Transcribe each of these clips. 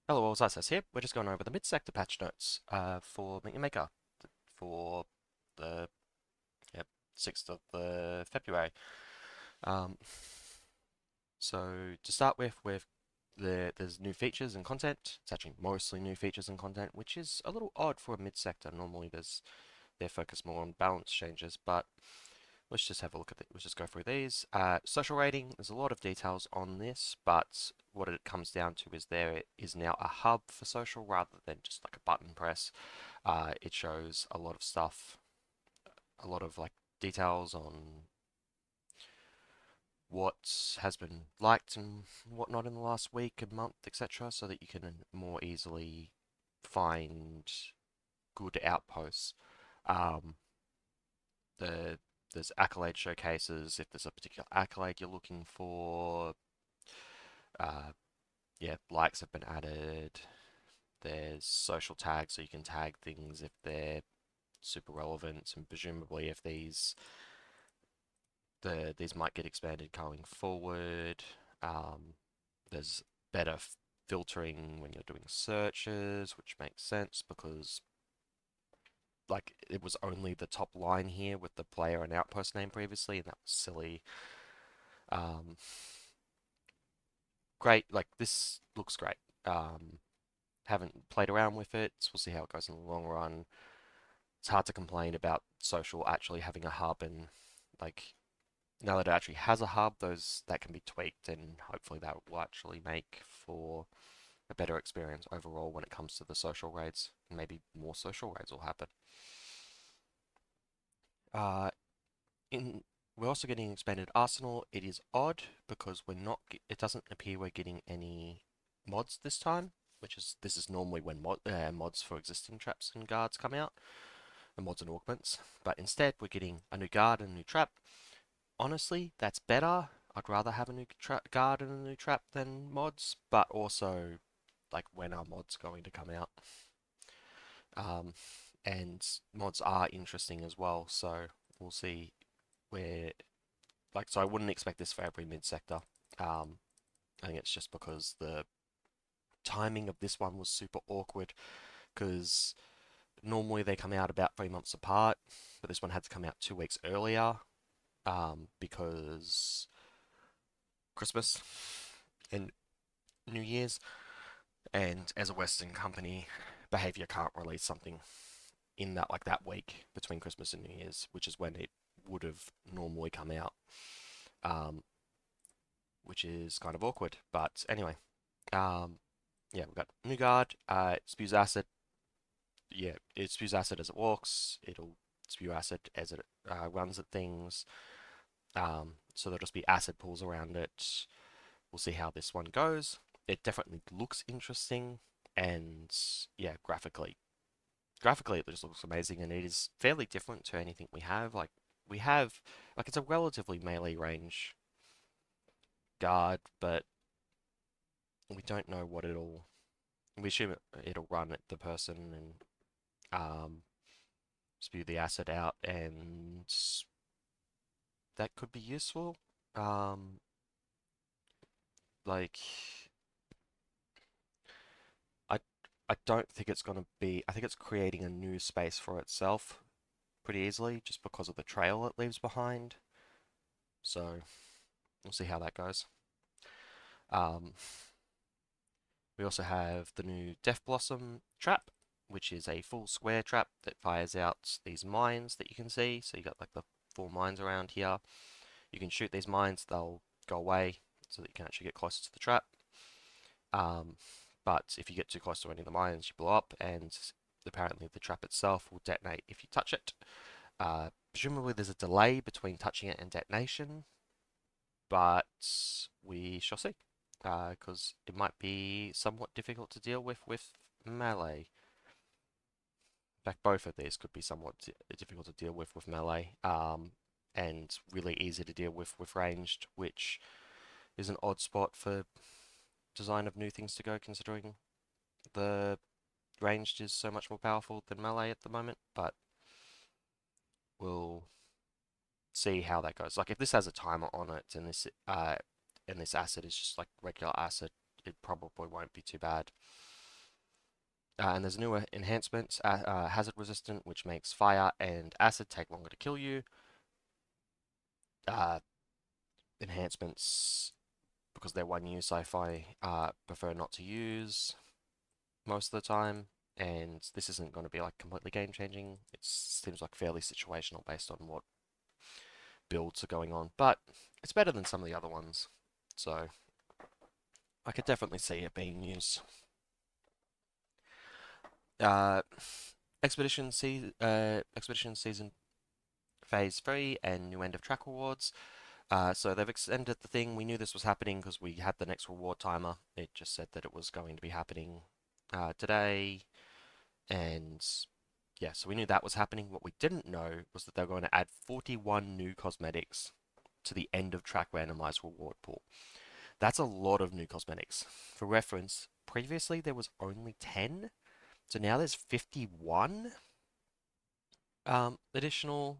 Hello, all, Zysas here. We're just going over the Midsector patch notes for Meet Your Maker for the yep, 6th of the February. Um, so to start with there's new features and content. It's actually mostly new features and content, which is a little odd for a Midsector. Normally they're focused more on balance changes, but let's just have a look at it. Let's just go through these. Social rating, there's a lot of details on this, but what it comes down to is there is now a hub for social rather than just like a button press. It shows a lot of stuff, a lot of like details on what has been liked and whatnot in the last week and month, etc., so that you can more easily find good outposts. Um, the there's accolade showcases if there's a particular accolade you're looking for. Uh, yeah, likes have been added. There's social tags, so you can tag things if they're super relevant, and presumably if these might get expanded going forward. Um, there's better filtering when you're doing searches, which makes sense because like it was only the top line here with the player and outpost name previously, and that was silly. Um, Great, like this looks great. Haven't played around with it, so we'll see how it goes in the long run. It's hard to complain about social actually having a hub, and like now that it actually has a hub, those that can be tweaked, and hopefully that will actually make for a better experience overall when it comes to the social raids. Maybe more social raids will happen. Uh, in We're also getting expanded arsenal. It is odd because we're not. It doesn't appear we're getting any mods this time, which is this is normally when mods for existing traps and guards come out, and mods and augments. But instead, we're getting a new guard and a new trap. Honestly, that's better. I'd rather have a new guard and a new trap than mods, but also, like, when are mods going to come out? Um, and mods are interesting as well, so we'll see where, like, so I wouldn't expect this for every mid sector. I think it's just because the timing of this one was super awkward because normally they come out about 3 months apart, but this one had to come out 2 weeks earlier because Christmas and New Year's, and as a Western company, behavior can't release something in that week between Christmas and New Year's, which is when it would have normally come out, um, which is kind of awkward. But anyway, yeah, we've got new guard. It spews acid. Yeah, it spews acid as it walks. It'll spew acid as it runs at things. So there'll just be acid pools around it. We'll see how this one goes. It definitely looks interesting, and yeah, graphically it just looks amazing, and it is fairly different to anything we have. Like we have, like it's a relatively melee range guard, but we don't know what it'll. We assume it'll run at the person and spew the acid out, and that could be useful. Um, like I I don't think it's gonna be. I think it's creating a new space for itself pretty easily just because of the trail it leaves behind. So we'll see how that goes. Um, we also have the new Death Blossom trap, which is a full square trap that fires out these mines that you can see. So you got like the 4 mines around here. You can shoot these mines, they'll go away so that you can actually get closer to the trap. Um, but if you get too close to any of the mines, you blow up, and apparently the trap itself will detonate if you touch it. Presumably there's a delay between touching it and detonation, but we shall see. Because it might be somewhat difficult to deal with melee. In fact, both of these could be somewhat difficult to deal with melee, and really easy to deal with ranged, which is an odd spot for design of new things to go, considering the ranged is so much more powerful than melee at the moment. But we'll see how that goes. Like if this has a timer on it, and this acid is just like regular acid, it probably won't be too bad. And there's a new enhancement, hazard resistant, which makes fire and acid take longer to kill you. Uh, Enhancements, because they're one use, I prefer not to use most of the time. And this isn't going to be like completely game changing. It seems like fairly situational based on what builds are going on, but it's better than some of the other ones. So I could definitely see it being used. Uh, Expedition Season Phase 3 and new end of track rewards. So they've extended the thing. We knew this was happening because we had the next reward timer. It just said that it was going to be happening today. And yeah, so we knew that was happening. What we didn't know was that they were going to add 41 new cosmetics to the end of track randomized reward pool. That's a lot of new cosmetics. For reference, previously there was only 10, so now there's 51 additional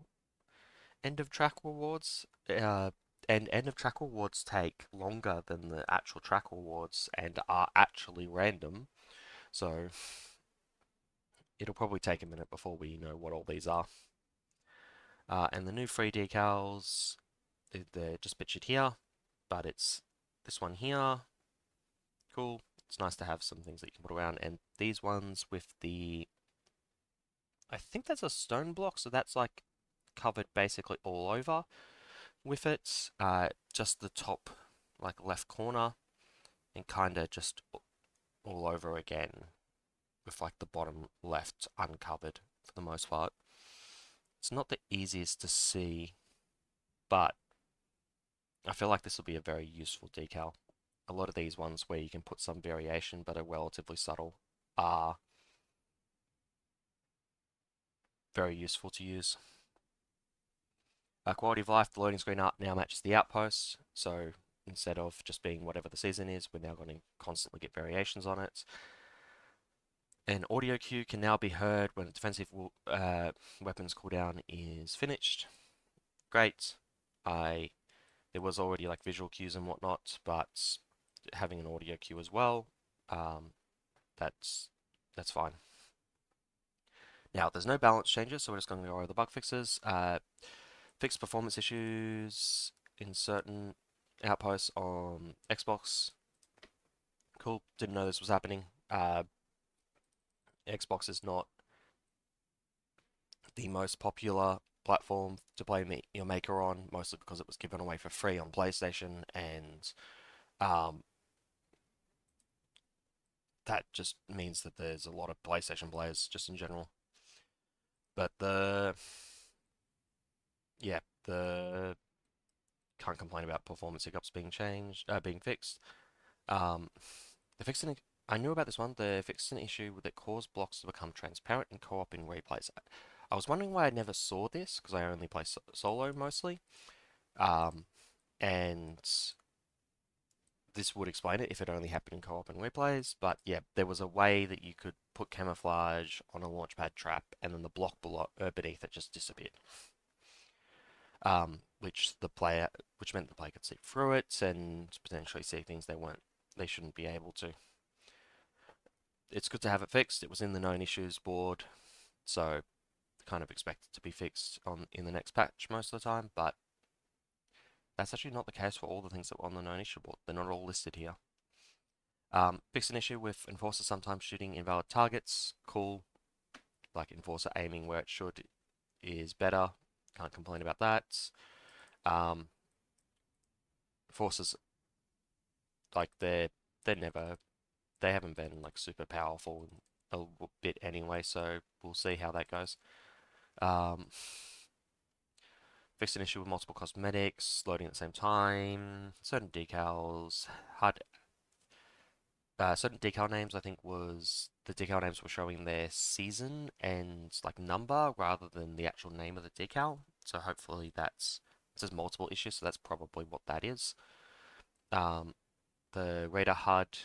end of track rewards. And end of track rewards take longer than the actual track rewards and are actually random. So it'll probably take a minute before we know what all these are. And the new free decals, they're just pictured here, but it's this one here. Cool. It's nice to have some things that you can put around. And these ones with the, I think that's a stone block, so that's like covered basically all over with it. Just the top, like left corner, and kind of just all over again with like the bottom left uncovered for the most part. It's not the easiest to see, but I feel like this will be a very useful decal. A lot of these ones where you can put some variation but are relatively subtle are very useful to use. Quality of life, the loading screen now matches the outpost, so instead of just being whatever the season is, we're now going to constantly get variations on it. An audio cue can now be heard when a defensive weapons cooldown is finished. Great. There was already like visual cues and whatnot, but having an audio cue as well, um, that's fine. Now, there's no balance changes, so we're just going to go over the bug fixes. Fixed performance issues in certain outposts on Xbox. Cool, didn't know this was happening. Xbox is not the most popular platform to play your Maker on, mostly because it was given away for free on PlayStation, and um, that just means that there's a lot of PlayStation players just in general. But yeah, the can't complain about performance hiccups being fixed. Um, they fixed an, I knew about this one. They fixed an issue that caused blocks to become transparent in co-op in replays. I was wondering why I never saw this because I only play solo mostly. Um, and this would explain it if it only happened in co-op and replays. But yeah, there was a way that you could put camouflage on a launchpad trap, and then the block beneath it just disappeared. Which meant the player could see through it and potentially see things they shouldn't be able to. It's good to have it fixed. It was in the known issues board, so kind of expect it to be fixed in the next patch most of the time, but that's actually not the case for all the things that were on the known issue board. They're not all listed here. Fixed an issue with Enforcer sometimes shooting invalid targets. Cool. Like Enforcer aiming where it should is better. Can't complain about that. Um, Enforcers, like they haven't been like super powerful a bit anyway, so we'll see how that goes. Um, Fixed an issue with multiple cosmetics loading at the same time. Certain decals had certain decal names. I think was the decal names were showing their season and like number rather than the actual name of the decal. So hopefully it says multiple issues, so that's probably what that is. Um, the radar HUD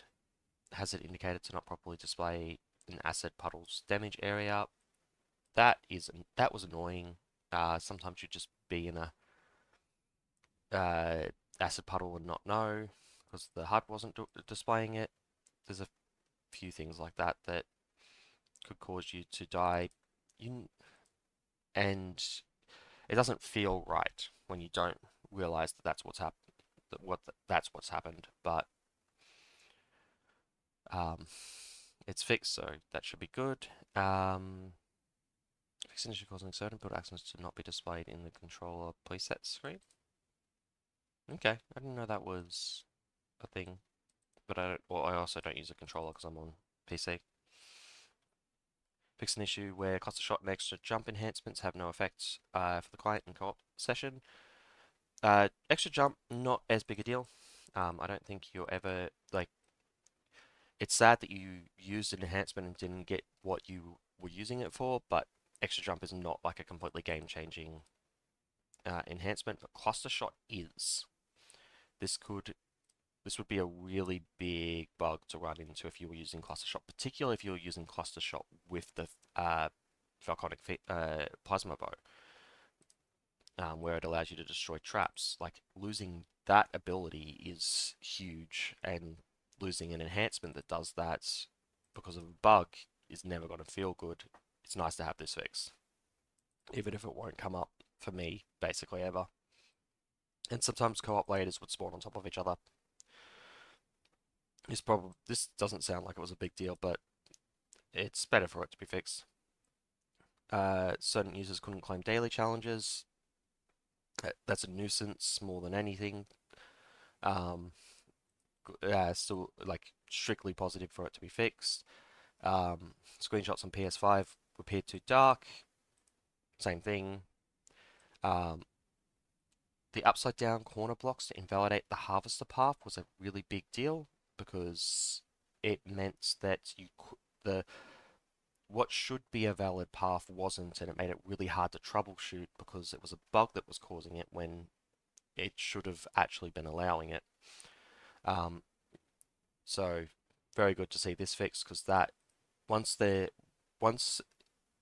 has it indicated to not properly display an acid puddle's damage area. That was annoying. Sometimes you just be in a uh, acid puddle and not know because the HUD wasn't displaying it. There's a few things like that could cause you to die. You, and it doesn't feel right when you don't realize that that's what's happened. That's what's happened. But um, it's fixed, so that should be good. Fixing issue causing certain build actions to not be displayed in the controller preset screen. Okay, I didn't know that was a thing, but I also don't use a controller because I'm on PC. Fix an issue where cluster shot and extra jump enhancements have no effect for the client in co-op session. Extra jump, not as big a deal. I don't think you'll ever like. It's sad that you used an enhancement and didn't get what you were using it for, but extra jump is not like a completely game-changing enhancement. But cluster shot is. This could this would be a really big bug to run into if you were using cluster shot, particularly if you were using cluster shot with the Falconic plasma bow, where it allows you to destroy traps. Like losing that ability is huge, and losing an enhancement that does that because of a bug is never going to feel good. It's nice to have this fixed, even if it won't come up for me basically ever. And sometimes co-op leaders would spawn on top of each other. This doesn't sound like it was a big deal, but it's better for it to be fixed. Certain users couldn't claim daily challenges. That's a nuisance more than anything. Um, Still like strictly positive for it to be fixed. Screenshots on PS5 appeared too dark. Same thing. Um, the upside down corner blocks to invalidate the harvester path was a really big deal because it meant that the what should be a valid path wasn't, and it made it really hard to troubleshoot because it was a bug that was causing it when it should have actually been allowing it. Um, so very good to see this fixed because that once the once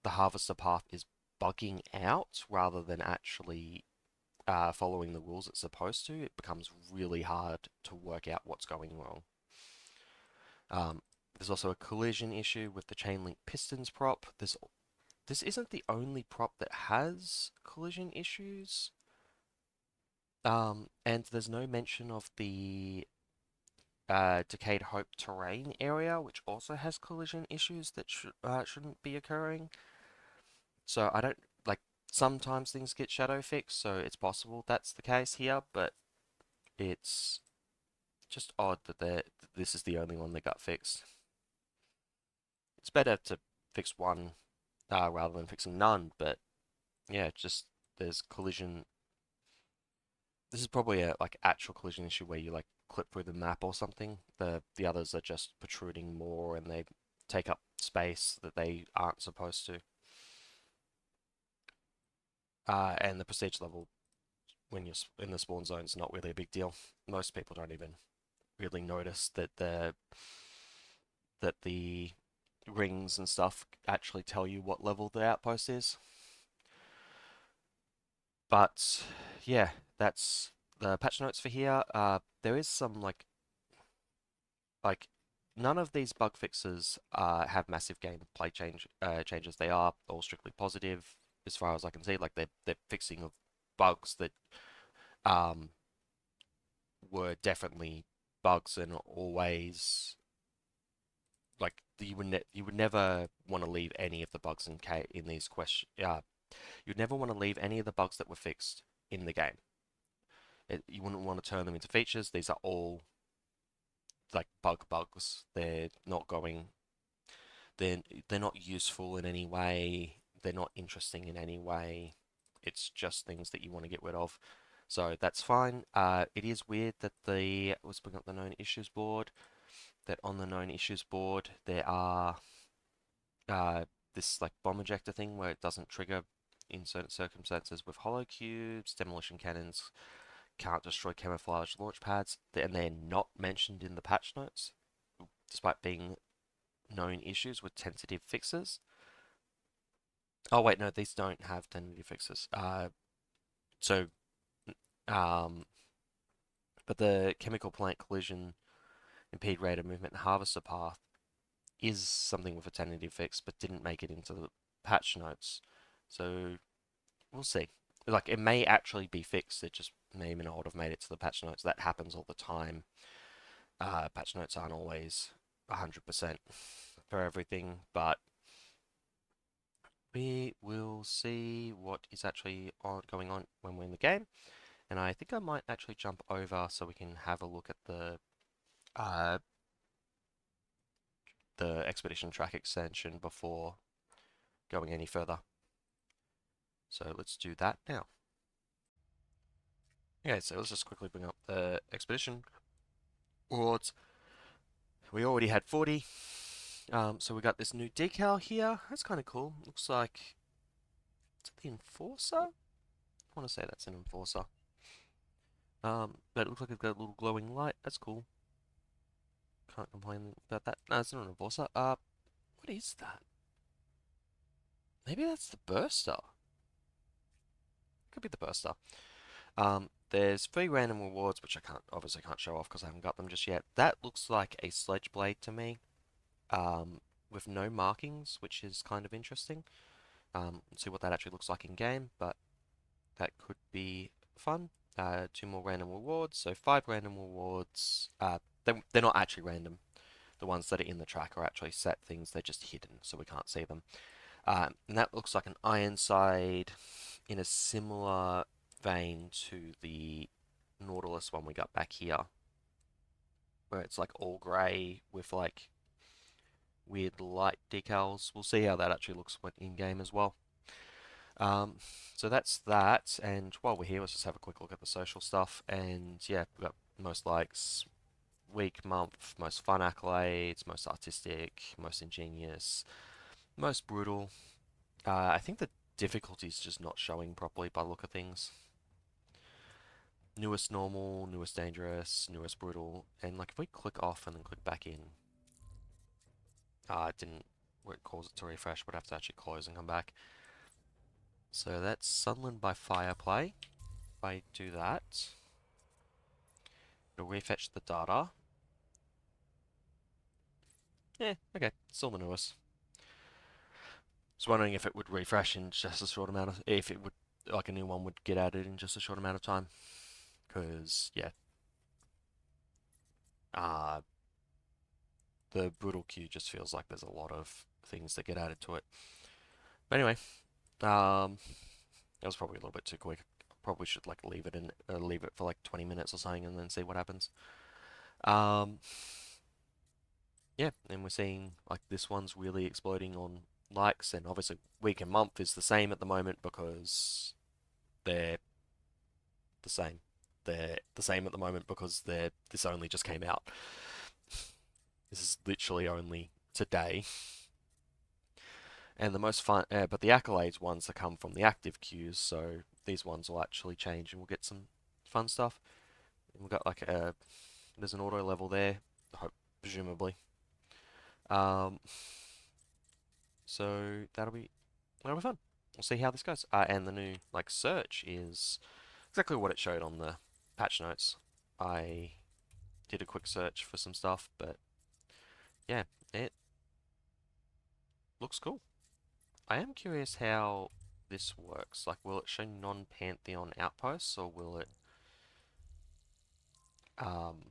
the harvester path is bugging out rather than actually following the rules it's supposed to, it becomes really hard to work out what's going wrong. Um, there's also a collision issue with the chain link pistons prop. This isn't the only prop that has collision issues. And there's no mention of the Decayed Hope terrain area, which also has collision issues that shouldn't be occurring. So I don't like sometimes things get shadow fixed, so it's possible that's the case here, but it's just odd that this is the only one that got fixed. It's better to fix one rather than fixing none, but yeah, just there's collision. This is probably a like actual collision issue where you like clip through the map or something. The others are just protruding more and they take up space that they aren't supposed to. And the prestige level when you're in the spawn zone is not really a big deal. Most people don't even really notice that the rings and stuff actually tell you what level the outpost is. But yeah, that's the patch notes for here. There is some like none of these bug fixes have massive gameplay changes. They are all strictly positive as far as I can see. Like they're fixing of bugs that um were definitely bugs and always like you would never want to leave any of the bugs in these question you'd never want to leave any of the bugs that were fixed in the game. You wouldn't want to turn them into features. These are all like bugs. They're they're not useful in any way. They're not interesting in any way. It's just things that you want to get rid of. So that's fine. It is weird that let's bring up the known issues board. That on the known issues board there are this like bomb ejector thing where it doesn't trigger in certain circumstances with hollow cubes, demolition cannons can't destroy camouflage launch pads, and they're not mentioned in the patch notes, despite being known issues with tentative fixes. Oh wait, no, these don't have tentative fixes. So, um, but the chemical plant collision, impede rate of movement, and harvester path is something with a tentative fix, but didn't make it into the patch notes. So we'll see. Like it may actually be fixed. It just may not have made it to the patch notes. That happens all the time. Patch notes aren't always 100% for everything, but we will see what is actually going on when we're in the game. And I think I might actually jump over so we can have a look at uh, the expedition track extension before going any further. So let's do that now. Okay, so let's just quickly bring up the expedition rewards. We already had 40. So we got this new decal here. That's kind of cool. Looks like it's the Enforcer. I want to say that's an Enforcer. But it looks like it's got a little glowing light. That's cool. Can't complain about that. No, it's not an Enforcer. What is that? Maybe that's the Burster. Could be the Burster. There's 3 random rewards, which I obviously can't show off because I haven't got them just yet. That looks like a sledge blade to me, with no markings, which is kind of interesting. Let's see what that actually looks like in game, but that could be fun. 2 more random rewards, so 5 random rewards. They're not actually random. The ones that are in the track are actually set things, they're just hidden, so we can't see them. And that looks like an Ironside in a similar vein to the Nautilus one we got back here, where it's like all grey with like weird light decals. We'll see how that actually looks in game as well. Um, so that's that, and while we're here, let's just have a quick look at the social stuff. And yeah, we've got most likes, week, month, most fun accolades, most artistic, most ingenious, most brutal. I think the difficulty's just not showing properly by the look of things. Newest normal, newest dangerous, newest brutal, and like if we click off and then click back in, it didn't cause it to refresh, but I have to actually close and come back. So that's Sunland by Fireplay. If I do that, it'll refetch the data. Yeah, okay, still the newest. Was wondering if it would refresh in just a short amount of, if it would, like a new one would get added in just a short amount of time. Because, yeah, uh, the brutal queue just feels like there's a lot of things that get added to it. But anyway, that was probably a little bit too quick. Probably should like leave it for like 20 minutes or something and then see what happens. Um, yeah, and we're seeing like this one's really exploding on likes, and obviously week and month is the same at the moment because they're the same. They're the same at the moment because this only just came out. This is literally only today. And the most fun, but the accolades ones that come from the active queues, so these ones will actually change and we'll get some fun stuff. And we've got like there's an auto level there, presumably. Um, so that'll be fun. We'll see how this goes. And the new like search is exactly what it showed on the patch notes. I did a quick search for some stuff, but yeah, it looks cool. I am curious how this works. Like, will it show non-Pantheon outposts, or will it, um,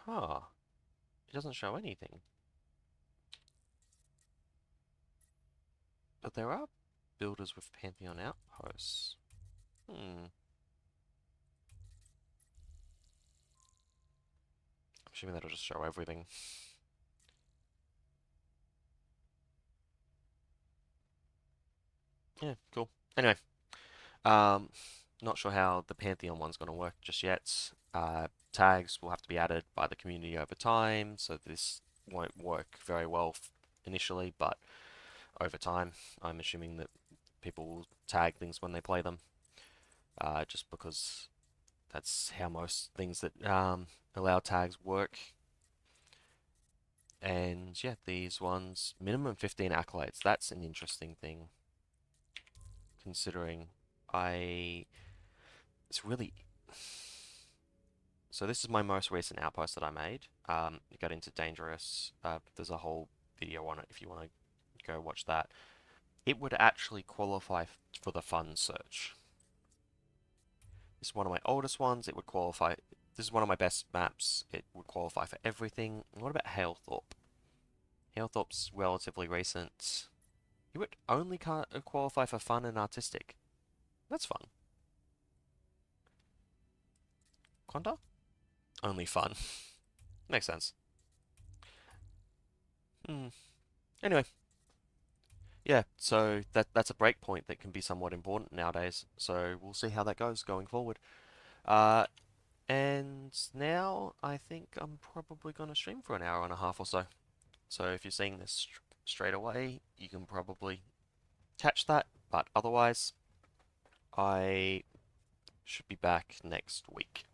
huh, it doesn't show anything. But there are builders with Pantheon outposts. Hmm, I'm assuming that'll just show everything. Yeah, cool. Anyway, um, not sure how the Pantheon one's going to work just yet. Tags will have to be added by the community over time, so this won't work very well initially, but over time, I'm assuming that people will tag things when they play them, just because that's how most things that allow tags work. And yeah, these ones, minimum 15 accolades. That's an interesting thing, considering I. It's really. So this is my most recent outpost that I made. You got into dangerous. There's a whole video on it if you want to go watch that. It would actually qualify for the fun search. This is one of my oldest ones. It would qualify. This is one of my best maps. It would qualify for everything. What about Halethorpe? Halethorpe's relatively recent. You would only qualify for fun and artistic. That's fun. Conda? Only fun. Makes sense. Hmm. Anyway, yeah, so that's a breakpoint that can be somewhat important nowadays. So we'll see how that goes going forward. Uh, and now I think I'm probably going to stream for an hour and a half or so. So if you're seeing this straight away, you can probably catch that. But otherwise, I should be back next week.